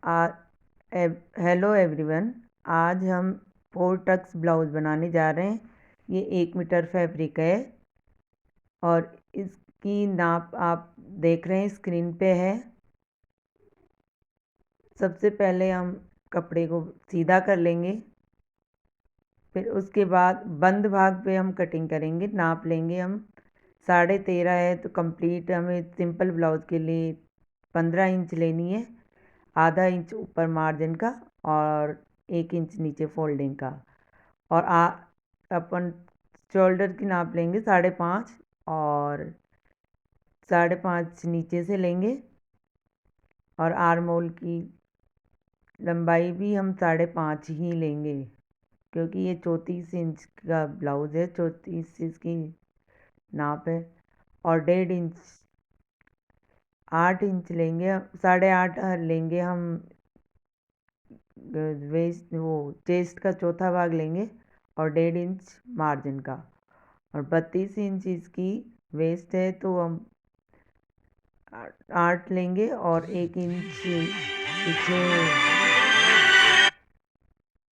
आ hello everyone. आज हम 4 Tux blouse बनाने जा रहे हैं। ये 1 मीटर फैब्रिक है और इसकी नाप आप देख रहे हैं स्क्रीन पे है। सबसे पहले हम कपड़े को सीधा कर लेंगे, फिर उसके बाद बंद भाग पे हम कटिंग करेंगे। नाप लेंगे हम 13.5 है तो कंप्लीट हमें सिंपल ब्लाउज़ के लिए 15 इंच लेनी है। आधा इंच ऊपर मार्जिन का और 1 इंच नीचे फोल्डिंग का। और अपन शोल्डर की नाप लेंगे 5.5 और 5.5 नीचे से लेंगे। और आर्म होल की लंबाई भी हम 5.5 ही लेंगे, क्योंकि ये 34 इंच का ब्लाउज़ है, 34 इसकी नाप है। और 1.5 इंच 8 इंच लेंगे, 8.5 लेंगे हम। वेस्ट वो चेस्ट का चौथा भाग लेंगे और 1.5 इंच मार्जिन का। और 32 इंच इसकी वेस्ट है तो हम 8 लेंगे और 1 इंच पीछे,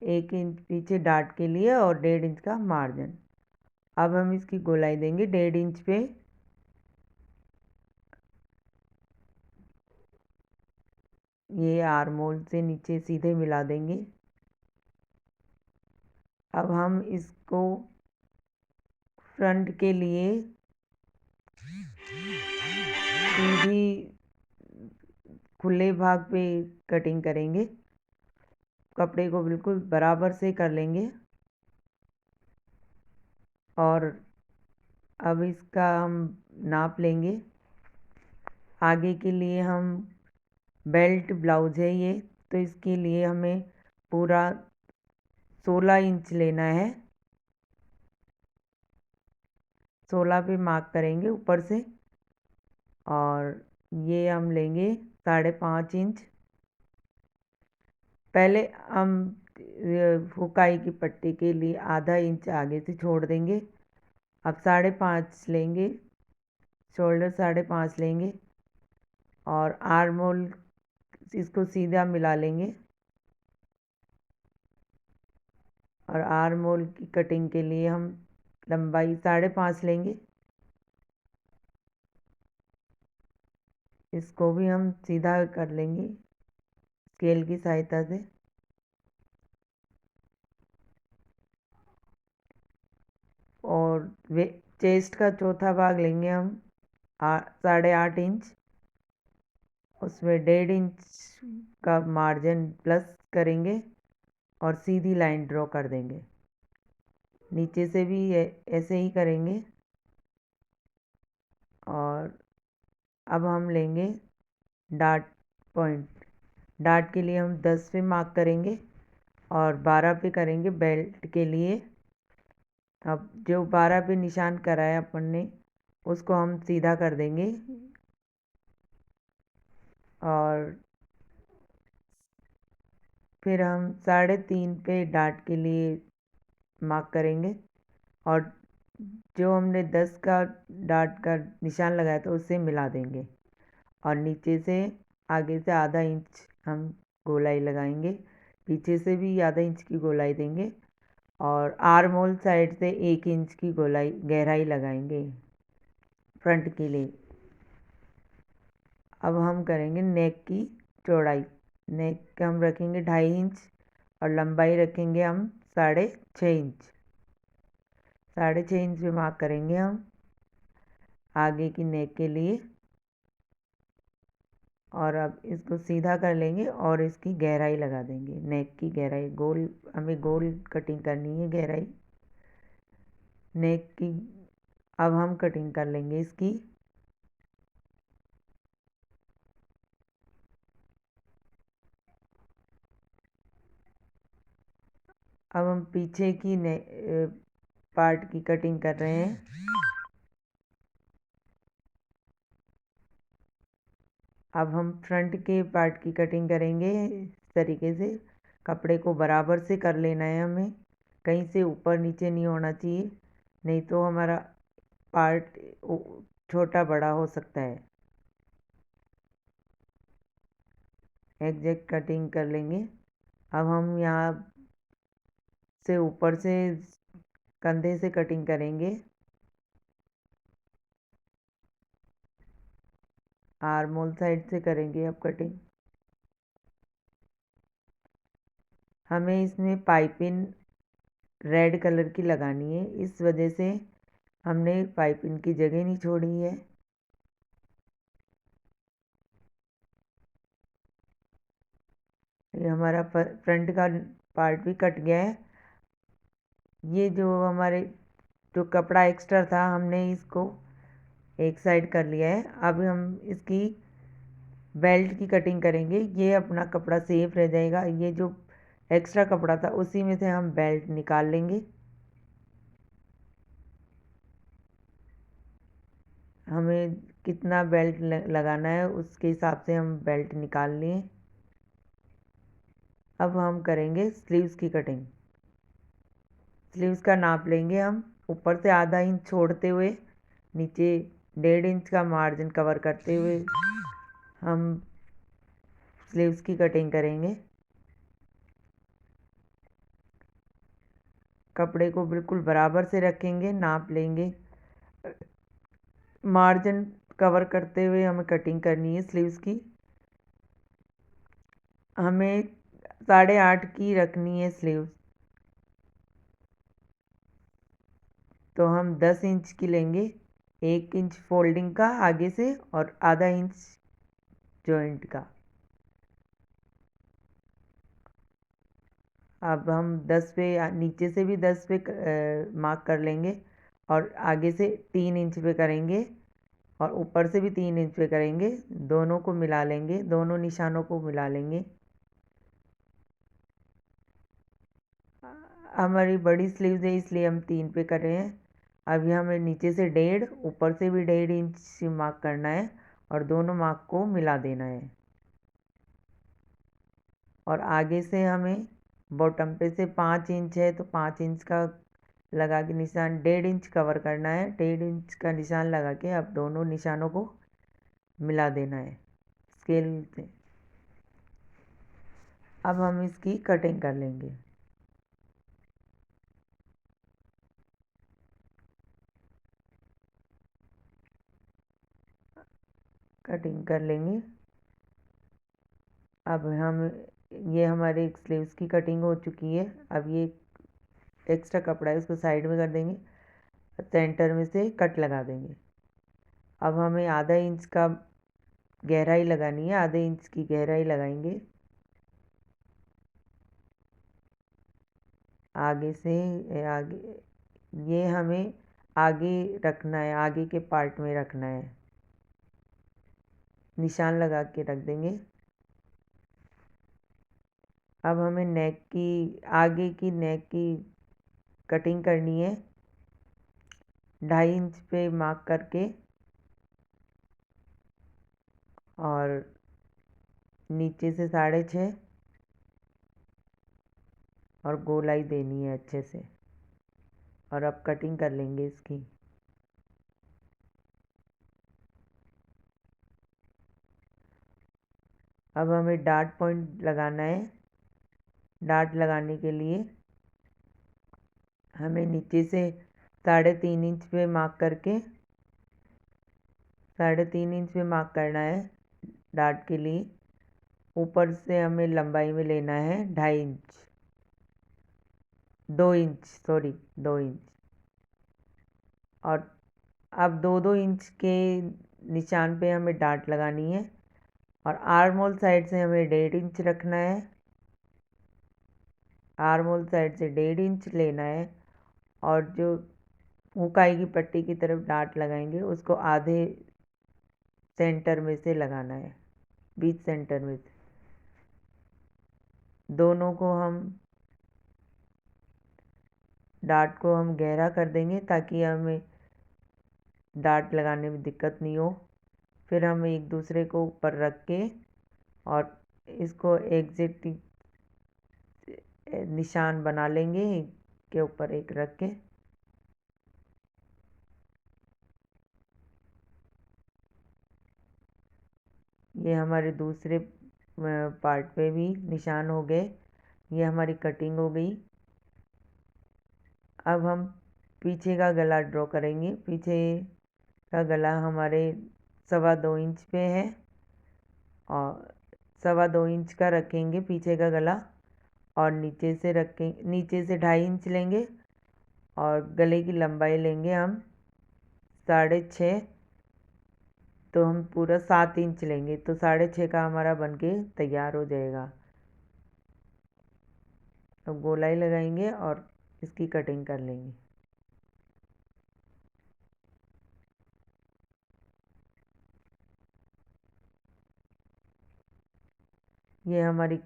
1 इंच पीछे डाट के लिए और 1.5 इंच का मार्जिन। अब हम इसकी गोलाई देंगे 1.5 इंच पे। ये आर्म होल से नीचे सीधे मिला देंगे। अब हम इसको फ्रंट के लिए सीधी खुले भाग पे कटिंग करेंगे। कपड़े को बिल्कुल बराबर से कर लेंगे। और अब इसका हम नाप लेंगे। आगे के लिए हम बेल्ट ब्लाउज है ये, तो इसके लिए हमें पूरा 16 इंच लेना है। 16 पे मार्क करेंगे ऊपर से। और ये हम लेंगे 5.5 इंच। पहले हम हुकाई की पट्टी के लिए आधा इंच आगे से छोड़ देंगे। अब 5.5 लेंगे, शोल्डर 5.5 लेंगे और आर्म होल इसको सीधा मिला लेंगे। और आर्म होल की कटिंग के लिए हम लंबाई 5.5 लेंगे। इसको भी हम सीधा कर लेंगे स्केल की सहायता से। और वे चेस्ट का चौथा भाग लेंगे हम 8.5 इंच। उसमें 1.5 इंच का मार्जिन प्लस करेंगे और सीधी लाइन ड्रॉ कर देंगे। नीचे से भी ऐसे ही करेंगे। और अब हम लेंगे डाट पॉइंट। डाट के लिए हम 10 पे मार्क करेंगे और 12 पे करेंगे बेल्ट के लिए। अब जो 12 पे निशान कराया अपन ने उसको हम सीधा कर देंगे और फिर हम 3.5 पे डाट के लिए मार्क करेंगे। और जो हमने 10 का डाट का निशान लगाया था उससे मिला देंगे। और नीचे से आगे से आधा इंच हम गोलाई लगाएंगे, पीछे से भी आधा इंच की गोलाई देंगे और आर्म होल साइड से 1 इंच की गोलाई गहराई लगाएंगे फ्रंट के लिए। अब हम करेंगे नेक की चौड़ाई। नेक हम रखेंगे 2.5 इंच और लंबाई रखेंगे हम 6.5 इंच। 6.5 इंच पे मार्क करेंगे हम आगे की नेक के लिए। और अब इसको सीधा कर लेंगे और इसकी गहराई लगा देंगे। नेक की गहराई गोल, हमें गोल कटिंग करनी है गहराई नेक की। अब हम कटिंग कर लेंगे इसकी। अब हम पीछे की पार्ट की कटिंग कर रहे हैं। अब हम फ्रंट के पार्ट की कटिंग करेंगे इस तरीके से। कपड़े को बराबर से कर लेना है हमें, कहीं से ऊपर नीचे नहीं होना चाहिए, नहीं तो हमारा पार्ट छोटा बड़ा हो सकता है। एग्जैक्ट कटिंग कर लेंगे। अब हम यहाँ से ऊपर से कंधे से कटिंग करेंगे, आर्म होल साइड से करेंगे अब कटिंग। हमें इसमें पाइपिंग रेड कलर की लगानी है, इस वजह से हमने पाइपिंग की जगह नहीं छोड़ी है। ये हमारा फ्रंट का पार्ट भी कट गया है। ये जो हमारे जो कपड़ा एक्स्ट्रा था हमने इसको एक साइड कर लिया है। अब हम इसकी बेल्ट की कटिंग करेंगे। ये अपना कपड़ा सेफ रह जाएगा। ये जो एक्स्ट्रा कपड़ा था उसी में से हम बेल्ट निकाल लेंगे। हमें कितना बेल्ट लगाना है उसके हिसाब से हम बेल्ट निकाल लिए। अब हम करेंगे स्लीव्स की कटिंग। स्लीव्स का नाप लेंगे हम, ऊपर से आधा इंच छोड़ते हुए नीचे 1.5 इंच का मार्जिन कवर करते हुए हम स्लीव्स की कटिंग करेंगे। कपड़े को बिल्कुल बराबर से रखेंगे, नाप लेंगे। मार्जिन कवर करते हुए हमें कटिंग करनी है स्लीव्स की। हमें 8.5 की रखनी है स्लीव्स, तो हम 10 इंच की लेंगे। 1 इंच फोल्डिंग का आगे से और आधा इंच जॉइंट का। अब हम 10 पे नीचे से भी 10 पे मार्क कर लेंगे और आगे से 3 इंच पे करेंगे और ऊपर से भी 3 इंच पे करेंगे। दोनों को मिला लेंगे, दोनों निशानों को मिला लेंगे। हमारी बड़ी स्लीव्स है इसलिए हम 3 पे कर रहे हैं। अभी हमें नीचे से 1.5, ऊपर से भी 1.5 इंच मार्क करना है और दोनों मार्क को मिला देना है। और आगे से हमें बॉटम पे से 5 इंच है तो 5 इंच का लगा के निशान 1.5 इंच कवर करना है। 1.5 इंच का निशान लगा के अब दोनों निशानों को मिला देना है स्केल से। अब हम इसकी कटिंग कर लेंगे। कटिंग कर लेंगे। अब हम ये हमारे स्लीव्स की कटिंग हो चुकी है। अब ये एक्स्ट्रा कपड़ा है उसको साइड में कर देंगे, सेंटर में से कट लगा देंगे। अब हमें आधा इंच का गहराई लगानी है, आधे इंच की गहराई लगाएंगे। आगे से आगे ये हमें आगे रखना है, आगे के पार्ट में रखना है, निशान लगा के रख देंगे। अब हमें नेक की आगे की नेक की कटिंग करनी है 2.5 इंच पे मार्क करके और नीचे से 6.5 और गोलाई देनी है अच्छे से। और अब कटिंग कर लेंगे इसकी। अब हमें डार्ट पॉइंट लगाना है। डार्ट लगाने के लिए हमें नीचे से 3.5 इंच पे मार्क करके 3.5 इंच पे मार्क करना है डार्ट के लिए। ऊपर से हमें लंबाई में लेना है 2.5 इंच, 2 इंच, सॉरी 2 इंच। और अब 2-2 इंच के निशान पे हमें डार्ट लगानी है और आर्म होल साइड से हमें 1.5 इंच रखना है। आर्म होल साइड से 1.5 इंच लेना है और जो हुकाई की पट्टी की तरफ डार्ट लगाएंगे उसको आधे सेंटर में से लगाना है, बीच सेंटर में से। दोनों को हम डार्ट को हम गहरा कर देंगे ताकि हमें डार्ट लगाने में दिक्कत नहीं हो। फिर हम एक दूसरे को ऊपर रख के और इसको एग्जैक्ट निशान बना लेंगे, एक के ऊपर एक रख के। ये हमारे दूसरे पार्ट पे भी निशान हो गए। ये हमारी कटिंग हो गई। अब हम पीछे का गला ड्रॉ करेंगे। पीछे का गला हमारे 2.25 इंच पे है और 2.25 इंच का रखेंगे पीछे का गला, और नीचे से 2.5 इंच लेंगे और गले की लंबाई लेंगे हम 6.5। तो हम पूरा 7 इंच लेंगे, तो 6.5 का हमारा बनके तैयार हो जाएगा। अब गोलाई लगाएंगे और इसकी कटिंग कर लेंगे। ये हमारी